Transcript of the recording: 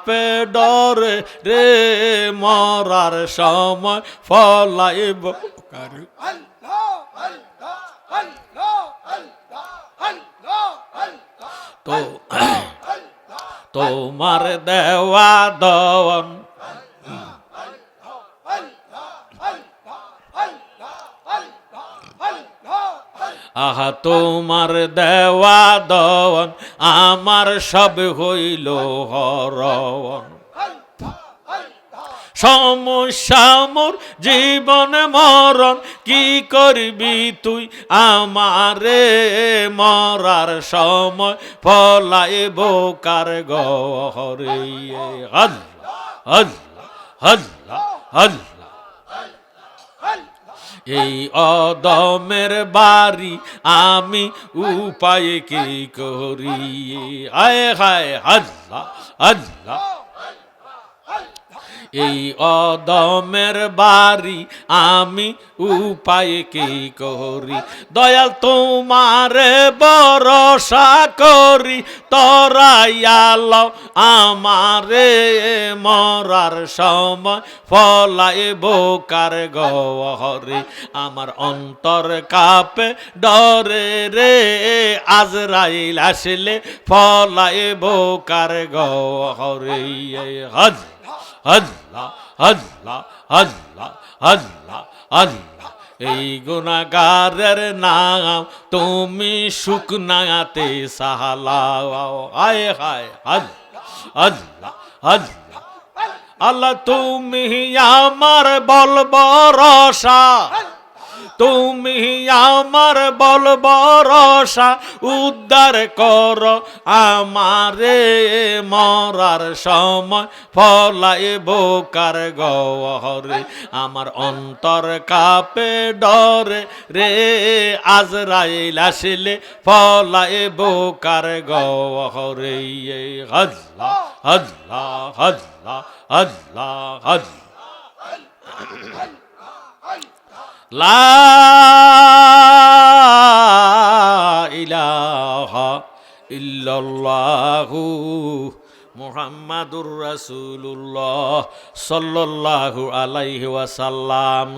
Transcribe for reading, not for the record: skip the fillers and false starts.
কাপে ডরে রে মরার সময় ফলাইব কার তো তোমার দেওয়া দন আহা তোমার দেওয়া দন আমার সব হইল হরণ সমস্যা মোর জীবন মরণ কি করবি তুই আমারে মরার সময় ফলাইব কার গহরে আল্লাহ আল্লাহ আল্লাহ আল্লাহ এই অদমের বাড়ি আমি উপায় কি করি আয় হায় আল্লাহ আল্লাহ এই অদমের বাড়ি আমি উপায় কি করি দয়াল তোমারে ভরসা করি তরাইয়াল আমারে মরার সময় ফলাইব কার গহরে আমার অন্তর কাঁপে ডরে রে আজরাইল আসলে ফলাইব কার গহরে আল্লাহ আল্লাহ আল্লাহ আল্লাহ আল্লাহ এই গুনাহগারের নাম তুমি শুকনাতে সাহালাও আয় হায় আল্লাহ আল্লাহ আল্লাহ আল্লাহ তুমি আমার বল ভরসা তুমি আমার বল ভরসা উদ্ধার করো আমারে মরার সময় ফলাইব কার গহরে আমার অন্তর কাঁপে ডরে রে আজরাইল আসলে ফলাইব কার গহরে আল্লাহ আল্লাহ আল্লাহ আল্লাহ আল্লাহ লা ইলাহা ইল্লাল্লাহু মুহাম্মাদুর রাসূলুল্লাহ সাল্লাল্লাহু আলাইহি ওয়াসাল্লাম।